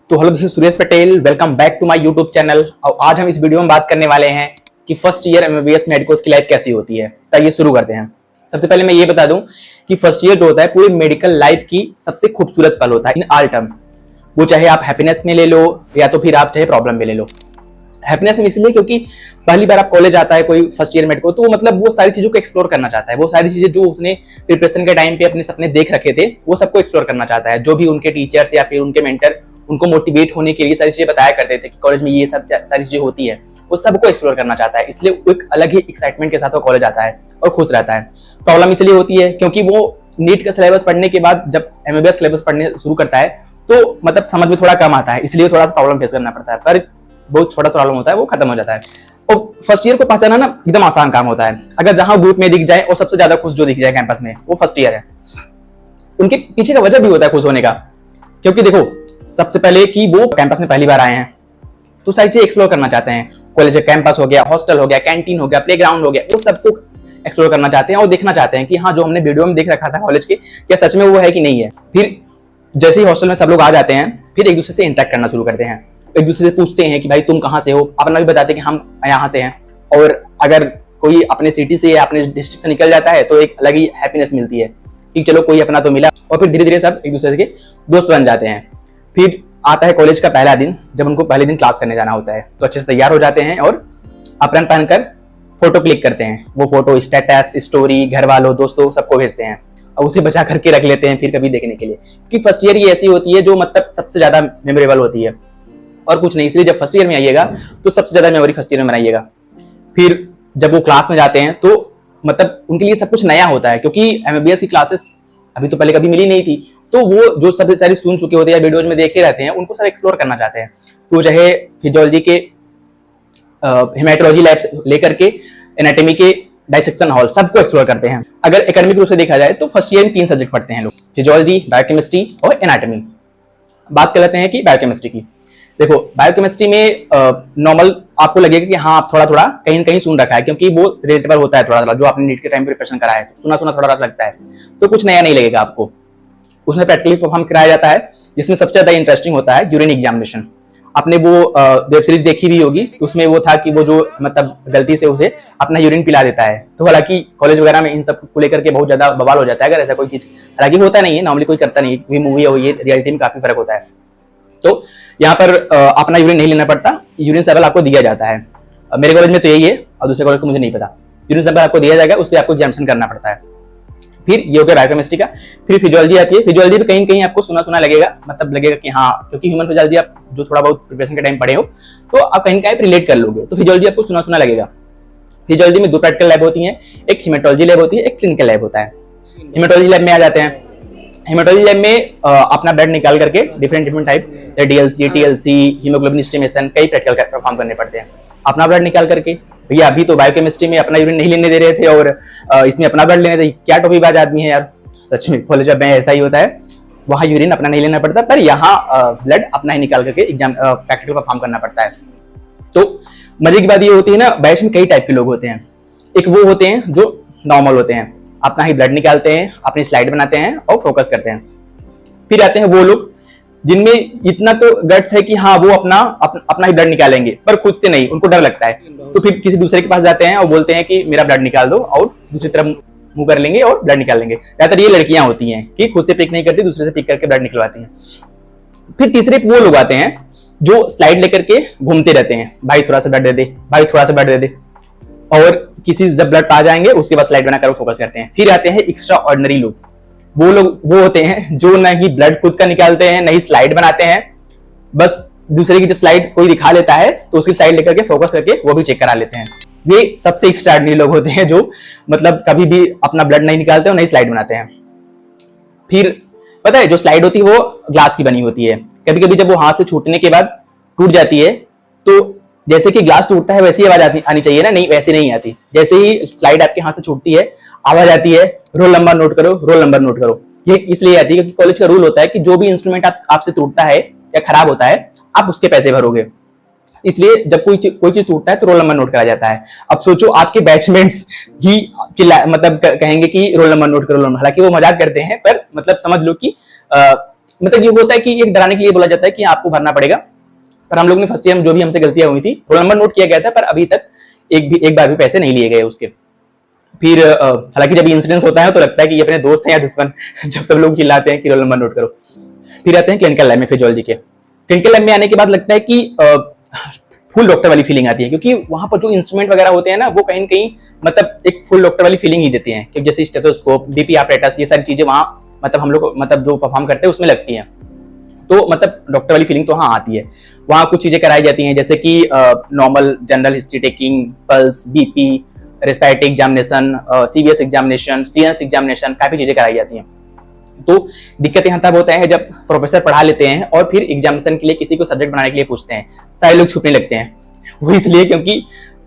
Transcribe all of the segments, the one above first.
तो hello, this is Suresh Patel. Welcome back to my YouTube channel. और आज हम इस वीडियो में बात करने वाले हैं कि फर्स्ट ईयर एमबीबीएस मेडिकोस की लाइफ कैसी होती है। तो ये शुरू करते हैं। सबसे पहले मैं ये बता दूं कि फर्स्ट ईयर जो होता है पूरी मेडिकल लाइफ की सबसे खूबसूरत पल होता है इन ऑल टर्म। वो चाहे आप हैप्पीनेस में ले लो या तो फिर आप चाहे प्रॉब्लम में ले लो। हैप्पीनेस में इसलिए क्योंकि पहली बार आप कॉलेज आता है कोई फर्स्ट ईयर मेडिको, तो मतलब वो सारी चीजों को एक्सप्लोर करना चाहता है। वो सारी चीजें जो उसने प्रिपरेशन के टाइम पे अपने सपने देख रखे थे वो सबको एक्सप्लोर करना चाहता है। जो भी उनके टीचर्स या फिर उनके मेंटर उनको मोटिवेट होने के लिए सारी चीजें बताया करते थे कि कॉलेज में ये सब सारी चीजें होती है, वो सबको एक्सप्लोर करना चाहता है। इसलिए वो एक अलग ही एक्साइटमेंट के साथ वो कॉलेज आता है और खुश रहता है। प्रॉब्लम इसलिए होती है क्योंकि वो नीट का सिलेबस पढ़ने के बाद जब एमबीबीएस सिलेबस पढ़ने शुरू करता है तो मतलब समझ में थोड़ा कम आता है, इसलिए थोड़ा सा प्रॉब्लम फेस करना पड़ता है। पर बहुत छोटा सा प्रॉब्लम होता है, वो खत्म हो जाता है। और फर्स्ट ईयर को पहचाना ना एकदम आसान काम होता है। अगर जहां ग्रुप में दिख जाए और सबसे ज्यादा खुश जो दिख जाए कैंपस में, वो फर्स्ट ईयर है। उनके पीछे का वजह भी होता है खुश होने का, क्योंकि देखो सबसे पहले कि वो कैंपस में पहली बार आए हैं तो सारी चीजें एक्सप्लोर करना चाहते हैं। कॉलेज कैंपस हो गया, हॉस्टल हो गया, कैंटीन हो गया, प्लेग्राउंड हो गया, वो सबको एक्सप्लोर करना चाहते हैं और देखना चाहते हैं कि हाँ जो हमने वीडियो में देख रखा था कॉलेज के, क्या सच में वो है कि नहीं है। फिर जैसे ही हॉस्टल में सब लोग आ जाते हैं फिर एक दूसरे से इंटरेक्ट करना शुरू करते हैं। एक दूसरे से पूछते हैं कि भाई तुम कहाँ से हो, अपना भी बताते हैं कि हम यहाँ से हैं। और अगर कोई अपने सिटी से या अपने डिस्ट्रिक्ट से निकल जाता है तो एक अलग ही हैप्पीनेस मिलती है कि चलो कोई अपना तो मिला। और फिर धीरे धीरे सब एक दूसरे के दोस्त बन जाते हैं। फिर आता है कॉलेज का पहला दिन, जब उनको पहले दिन क्लास करने जाना होता है तो अच्छे से तैयार हो जाते हैं और अप्रन पहनकर फोटो क्लिक करते हैं। वो फोटो स्टेटस, स्टोरी, घर वालों, दोस्तों सबको भेजते हैं और उसे बचा करके रख लेते हैं फिर कभी देखने के लिए। क्योंकि फर्स्ट ईयर ही ऐसी होती है जो मतलब सबसे ज्यादा मेमोरेबल होती है और कुछ नहीं। इसलिए जब फर्स्ट ईयर में आइएगा तो सबसे ज्यादा मेमोरी फर्स्ट ईयर में बनाइएगा। फिर जब वो क्लास में जाते हैं तो मतलब उनके लिए सब कुछ नया होता है, क्योंकि एमबीबीएस की क्लासेस अभी तो पहले कभी मिली नहीं थी। तो वो जो सब सारी सुन चुके होते हैं या वीडियोज में देखे रहते हैं उनको सब एक्सप्लोर करना चाहते हैं। तो चाहे फिजियोलॉजी के हेमेटोलॉजी लैब लेकर के एनाटॉमी के डाइसेक्शन हॉल सबको एक्सप्लोर करते हैं। अगर एकेडमिक रूप से देखा जाए तो फर्स्ट ईयर में 3 सब्जेक्ट पढ़ते हैं लोग, फिजियोलॉजी, बायोकेमिस्ट्री और एनाटॉमी। बात कर लेते हैं कि बायोकेमिस्ट्री की। देखो बायोकेमिस्ट्री में नॉर्मल आपको लगेगा कि हाँ आप थोड़ा थोड़ा कहीं कहीं सुन रखा है, क्योंकि वो रिलेटेबल होता है थोड़ा थोड़ा, जो आपने नीट के टाइम प्रिपरेशन करा है तो सुना सुना थोड़ा लगता है, तो कुछ नया नहीं लगेगा आपको। उसमें प्रैक्टिकली परफॉर्म कराया जाता है, जिसमें सबसे ज्यादा इंटरेस्टिंग होता है यूरिन एग्जामिनेशन। आपने वो वेब सीरीज देखी भी होगी तो उसमें वो था कि वो जो मतलब गलती से उसे अपना यूरिन पिला देता है। तो हालांकि कॉलेज वगैरह में इन सब को लेकर के बहुत ज्यादा बवाल हो जाता है अगर ऐसा कोई चीज, हालांकि होता नहीं है, नॉर्मली कोई करता नहीं है, मूवी और ये रियलिटी में काफी फर्क होता है। तो यहाँ पर अपना यूरिन नहीं लेना पड़ता, यूरिन सैंपल आपको दिया जाता है। मेरे कॉलेज में तो यही है और दूसरे कॉलेज को मुझे नहीं पता। यूरिन सैंपल आपको दिया जाएगा, उस पर आपको एग्जामिनेशन करना पड़ता है। फिर ये हो गया बायोकेमिस्ट्री का। फिर फिजियोलॉजी आती है। फिजियोलॉजी भी कहीं कहीं आपको सुना सुना लगेगा, मतलब लगेगा कि हाँ, क्योंकि ह्यूमन फिजियोलॉजी आप जो थोड़ा बहुत प्रिपरेशन के टाइम पढ़े हो तो आप कहीं कहीं रिलेट कर लोगे। तो फिजियोलॉजी आपको सुना सुना लगेगा। फिजियोलॉजी में 2 प्रैक्टिकल लैब होती हैं, एक हिमेटोलॉजी लैब होती है, एक क्लिनिकल लैब होता है। हिमेटोलॉजी लैब में आ जाते हैं। हेमेटोलॉजी लैब में अपना ब्लड निकाल करके different type DLC, TLC, haemoglobin estimation, कई प्रैक्टिकल परफॉर्म करने पड़ते हैं अपना ब्लड निकाल करके। भैया अभी तो बायोकेमिस्ट्री में अपना यूरिन नहीं लेने दे रहे थे और इसमें अपना ब्लड लेने थे। क्या टोपीबाज आदमी है यार, सच में कॉलेज में ऐसा ही होता है। वहाँ यूरिन अपना नहीं लेना पड़ता, पर यहाँ ब्लड अपना ही निकाल करके एग्जाम प्रैक्टिकल परफॉर्म करना पड़ता है। तो मजे की बात ये होती है ना, बैच में कई टाइप के लोग होते हैं। एक वो होते हैं जो नॉर्मल होते हैं, अपना ही ब्लड निकालते हैं, अपनी स्लाइड बनाते हैं और फोकस करते हैं। फिर आते हैं वो लोग जिनमें इतना तो गट्स है कि हाँ वो अपना ही ब्लड निकालेंगे, पर खुद से नहीं, उनको डर लगता है। तो फिर किसी दूसरे के पास जाते हैं और बोलते हैं कि मेरा ब्लड निकाल दो, और दूसरी तरफ मुंह कर लेंगे और ब्लड निकाल लेंगे। ज्यादातर ये लड़कियां होती हैं कि खुद से पिक नहीं करती, दूसरे से पिक करके ब्लड निकलवाती हैं। फिर तीसरे वो लोग आते हैं जो स्लाइड लेकर के घूमते रहते हैं, भाई थोड़ा सा ब्लड दे दे, भाई थोड़ा सा ब्लड दे दे, और किसी जब ब्लड आ जाएंगे उसके बाद स्लाइड बनाकर फोकस करते हैं। फिर आते हैं एक्स्ट्रा ऑर्डिनरी लोग। वो लोग वो होते हैं जो न ही ब्लड खुद का निकालते हैं, न ही स्लाइड बनाते हैं, बस दूसरे की जब स्लाइड कोई दिखा लेता है तो उसकी स्लाइड लेकर के फोकस करके वो भी चेक करा लेते हैं। ये सबसे एक्स्ट्रा ऑर्डिनरी लोग होते हैं जो मतलब कभी भी अपना ब्लड नहीं निकालते और नहीं स्लाइड बनाते हैं। फिर पता है जो स्लाइड होती है वो ग्लास की बनी होती है। कभी कभी जब वो हाथ से छूटने के बाद टूट जाती है तो जैसे कि ग्लास टूटता है वैसी आवाज आनी चाहिए ना, नहीं वैसे नहीं आती। जैसे ही स्लाइड आपके हाथ से छूटती है आवाज आती है, रोल नंबर नोट करो, रोल नंबर नोट करो। ये इसलिए आती है क्योंकि कॉलेज का रूल होता है कि जो भी इंस्ट्रूमेंट आपसे टूटता है या खराब होता है आप उसके पैसे भरोगे। इसलिए जब कोई चीज टूटता है तो रोल नंबर नोट करा जाता है। अब सोचो आपके बैचमेट्स ही मतलब कहेंगे कि रोल नंबर नोट करो, हालांकि वो मजाक करते हैं, पर मतलब समझ लो कि मतलब ये होता है कि एक डराने के लिए बोला जाता है कि आपको भरना पड़ेगा, पर हम लोग ने फर्स्ट ईयर में जो भी हमसे गलतियां हुई थी रोल नंबर नोट किया गया था, पर अभी तक एक बार भी पैसे नहीं लिए गए उसके। फिर हालांकि जब इंसिडेंस होता है तो लगता है कि ये अपने दोस्त हैं या दुश्मन जब सब लोग चिल्लाते हैं कि रोल नंबर नोट करो। फिर आते हैं क्लिनिकल लैब में फिजियोलॉजी के। क्लिनिकल लैब में आने के बाद लगता है कि फुल डॉक्टर वाली फीलिंग आती है, क्योंकि वहां पर जो इंस्ट्रूमेंट वगैरह होते हैं ना वो कहीं ना कहीं मतलब एक फुल डॉक्टर वाली फीलिंग ही देते हैं, क्योंकि जैसे स्टेथोस्कोप, बीपी आपरेटस, ये सारी चीजें वहां मतलब हम लोग मतलब जो परफॉर्म करते हैं उसमें लगती हैं, तो मतलब डॉक्टर वाली फीलिंग तो वहाँ आती है। वहाँ कुछ चीजें कराई जाती हैं जैसे कि normal general history taking, pulse, BP, respiratory examination, CVS examination, CNS examination, काफी चीजें कराई जाती हैं। तो दिक्कत यहाँ तब होता है जब प्रोफेसर पढ़ा लेते हैं और फिर एग्जामिनेशन के लिए किसी को सब्जेक्ट बनाने के लिए पूछते हैं, सारे लोग छुपने लगते हैं। वो इसलिए क्योंकि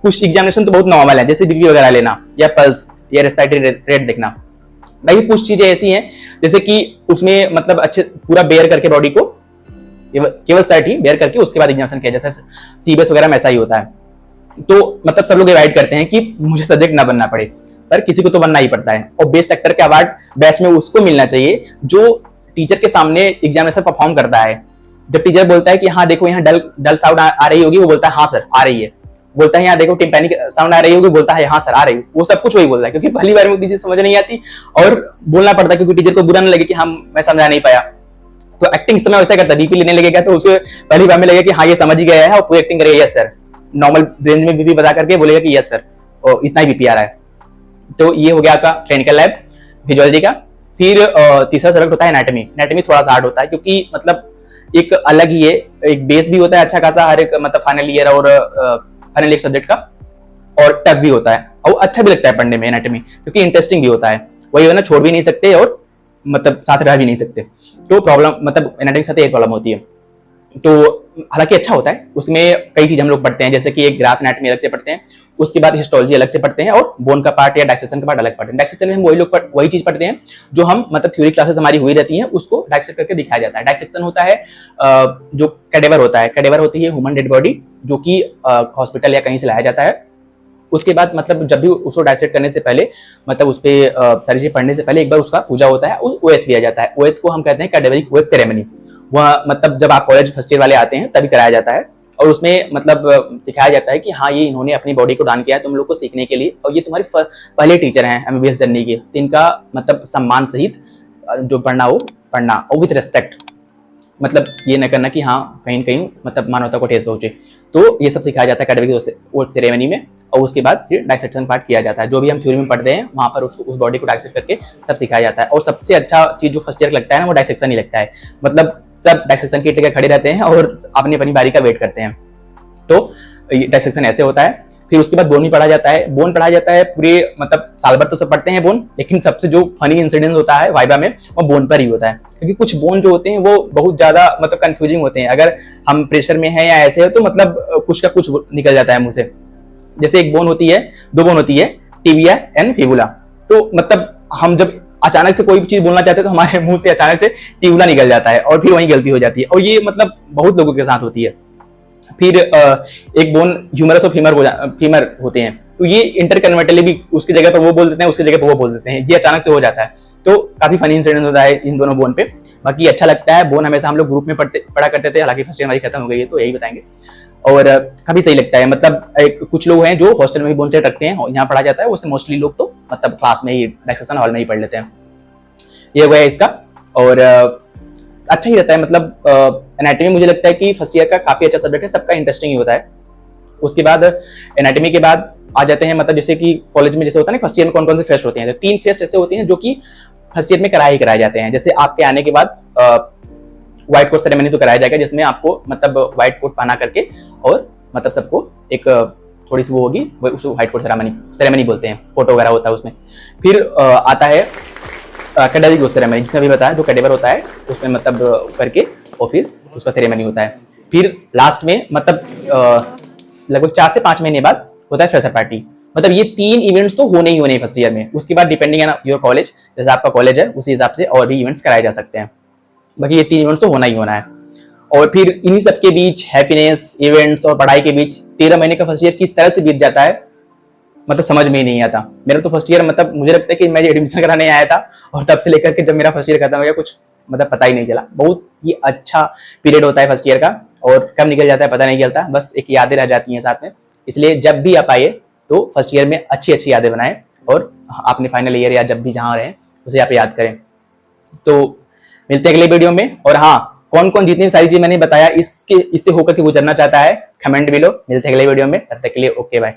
कुछ एग्जामिनेशन तो बहुत नॉर्मल है, जैसे बीपी वगैरह लेना या पल्स या रेस्पिरेटरी रेट देखना। भाई कुछ चीजें ऐसी हैं जैसे कि उसमें मतलब अच्छे पूरा बेयर करके बॉडी को केवल सेट ही बेयर करके उसके बाद एग्जामिनेशन किया जाता है। सीबीएस वगैरह में ऐसा ही होता है। तो मतलब सब लोग अवॉइड करते हैं कि मुझे सब्जेक्ट ना बनना पड़े, पर किसी को तो बनना ही पड़ता है। और बेस्ट एक्टर का अवार्ड बैच में उसको मिलना चाहिए जो टीचर के सामने एग्जामिनेशन परफॉर्म करता है। जब टीचर बोलता है कि हाँ देखो यहाँ डल साउंड आ रही होगी, वो बोलता है हाँ सर आ रही है। बोलता है यहाँ देखो टिम्पैनिक साउंड आ रही होगी, बोलता है हाँ सर आ रही है। वो सब कुछ वही बोलता है, क्योंकि पहली बार में चीजें समझ नहीं आती और बोलना पड़ता है, क्योंकि टीचर को बुरा न लगे कि हम मैं समझा नहीं पाया। तो एक्टिंग समय वैसा करता है, बीपी लेने लगेगा तो उसे पहली बार में लगेगा कि हाँ ये समझ ही गया है और पूरी एक्टिंग करेगा यस सर, नॉर्मल रेंज में बीपी बता करके बोलेगा कि यस सर और इतना ही बीपी आ रहा है। तो ये हो गया आपका क्लिनिकल लैब फिजियोलॉजी का। फिर तीसरा सब्जेक्ट होता है एनाटॉमी। एनाटॉमी थोड़ा सा हार्ड होता है, क्योंकि मतलब एक अलग ही है, एक बेस भी होता है अच्छा खासा हर एक मतलब फाइनल ईयर और फाइनल ईयर सब्जेक्ट का, और टफ भी होता है और अच्छा भी लगता है पढ़ने में एनाटॉमी, क्योंकि इंटरेस्टिंग भी होता है। वही है ना, छोड़ भी नहीं सकते और मतलब साथ रह भी नहीं सकते। तो प्रॉब्लम मतलब एनाटॉमी के साथ एक प्रॉब्लम होती है। तो हालांकि अच्छा होता है, उसमें कई चीज हम लोग पढ़ते हैं, जैसे कि एक ग्रास एनाटॉमी अलग से पढ़ते हैं, उसके बाद हिस्टोलॉजी अलग से पढ़ते हैं और बोन का पार्ट या डाइसेक्शन का पार्ट अलग पढ़ते हैं। डाइसेक्शन में हम वही चीज पढ़ते हैं जो हम मतलब थ्योरी क्लासेस हमारी हुई रहती है, उसको डाइसेक्ट करके दिखाया जाता है। डाइसेक्शन होता है जो कैडेवर होता है, कैडेवर होती है ह्यूमन डेड बॉडी, जो कि हॉस्पिटल या कहीं से लाया जाता है। उसके बाद मतलब जब भी उसको डाइसेक्ट करने से पहले मतलब उस पर सारी चीज पढ़ने से पहले एक बार उसका पूजा होता है, उस ओएथ लिया जाता है। ओएथ को हम कहते हैं कैडेवरिक ओएथ सेरेमनी। वह मतलब जब आप कॉलेज फर्स्ट ईयर वाले आते हैं तभी कराया जाता है, और उसमें मतलब सिखाया जाता है कि हाँ ये इन्होंने अपनी बॉडी को दान किया है तुम लोग को सीखने के लिए, और ये तुम्हारे पहले टीचर हैं एमबीबीएस जर्नी के, तो इनका मतलब सम्मान सहित जो पढ़ना हो पढ़ना, और विथ रेस्पेक्ट, मतलब ये न करना कि हाँ कहीं कहीं मतलब मानवता को ठेस पहुंचे। तो ये सब सिखाया जाता है कैडेवरिक सेरेमनी में, और उसके बाद फिर डाइसेक्शन पार्ट किया जाता है। जो भी हम थ्योरी में पढ़ते हैं वहाँ पर उस बॉडी को डाइसेक्ट करके सब सिखाया जाता है। और सबसे अच्छा चीज जो फर्स्ट ईयर लगता है ना वो डाइसेक्शन ही लगता है। मतलब सब डाइसेक्शन किट लेकर खड़े रहते हैं और अपनी अपनी बारी का वेट करते हैं। तो डाइसेक्शन ऐसे होता है। फिर उसके बाद बोन ही पढ़ा जाता है। बोन पढ़ा जाता है पूरे मतलब साल भर तो सब पढ़ते हैं बोन, लेकिन सबसे जो फनी इंसिडेंट होता है वाइवा में वो बोन पर ही होता है, क्योंकि कुछ बोन जो होते हैं वो बहुत ज्यादा मतलब कंफ्यूजिंग होते हैं। अगर हम प्रेशर में है या ऐसे है तो मतलब कुछ का कुछ निकल जाता है मुंह से। जैसे एक बोन होती है, दो बोन होती है, टिबिया एंड फिबुला। तो मतलब हम जब अचानक से कोई भी चीज बोलना चाहते हैं तो हमारे मुंह से अचानक से टिबुला निकल जाता है और फिर वहीं गलती हो जाती है, और ये मतलब बहुत लोगों के साथ होती है। फिर एक बोन ह्यूमरस और फीमर होते हैं, तो ये इंटरकन्वर्टेबली भी उसकी जगह पर वो बोल देते हैं, उसकी जगह पर वो बोल देते हैं, ये अचानक से हो जाता है। तो काफी फनी इंसिडेंट होता है इन दोनों बोन पे। बाकी अच्छा लगता है। बोन हमेशा हम लोग ग्रुप में पढ़ा करते थे, हालांकि फर्स्ट ईयर हमारी खत्म हो गई है तो यही बताएंगे। और काफी सही लगता है। मतलब कुछ लोग हैं जो हॉस्टल में भी बोन सेट रखते हैं, यहाँ पढ़ा जाता है, उससे मोस्टली लोग तो मतलब क्लास में ही डिस्कशन हॉल में ही पढ़ लेते हैं। ये हो गया इसका। और अच्छा ही रहता है। मतलब एनाटॉमी मुझे लगता है कि फर्स्ट ईयर का काफी अच्छा सब्जेक्ट है, सबका इंटरेस्टिंग ही होता है। उसके बाद एनाटॉमी के बाद आ जाते हैं मतलब जैसे कि कॉलेज में जैसे होता है ना फर्स्ट ईयर में कौन कौन से फेस्ट होते हैं, तो 3 फेस्ट ऐसे होते हैं जो कि फर्स्ट ईयर में कराए जाते हैं। जैसे आपके आने के बाद व्हाइट कोट सेरेमनी तो कराया जाएगा, जिसमें आपको मतलब व्हाइट कोट पहना करके और मतलब सबको एक थोड़ी सी वो होगी, उसको व्हाइट कोट सेरेमनी बोलते हैं, फोटो वगैरह होता है उसमें। फिर आता है कैडेवरिक सेरेमनी, जिसमें भी बताया जो कैडेवर होता है उसमें मतलब करके और फिर उसका सेरेमनी होता है। फिर लास्ट में मतलब लगभग 4 से 5 महीने बाद होता है फ्रेशर पार्टी। मतलब ये 3 इवेंट्स तो होने ही होने फर्स्ट ईयर में। उसके बाद डिपेंडिंग ऑन योर कॉलेज, जैसे आपका कॉलेज है उसी हिसाब से और भी इवेंट्स कराए जा सकते हैं। बाकी ये 3 इवेंट्स तो होना ही होना है। और फिर इन्हीं सबके बीच हैप्पीनेस, इवेंट्स और पढ़ाई के बीच 13 महीने का फर्स्ट ईयर किस तरह से बीत जाता है मतलब समझ में ही नहीं आता। मेरा तो फर्स्ट ईयर मतलब मुझे लगता है कि मैं एडमिशन कराने आया था और तब से लेकर के जब मेरा फर्स्ट ईयर खत्म हो गया कुछ मतलब पता ही नहीं चला। बहुत ही अच्छा पीरियड होता है फर्स्ट ईयर का, और कब निकल जाता है पता नहीं चलता, बस एक यादें रह जाती हैं साथ में। इसलिए जब भी आप आइए तो फर्स्ट ईयर में अच्छी अच्छी यादें बनाएं, और अपने फाइनल ईयर या जब भी जहाँ रहें उसे आप याद करें। तो मिलते हैं अगले वीडियो में। और हाँ, कौन कौन जितनी सारी चीज मैंने बताया इससे होकर के गुजरना चाहता है, कमेंट भी लो। मिलते हैं अगले वीडियो में, तब तक के लिए ओके बाय।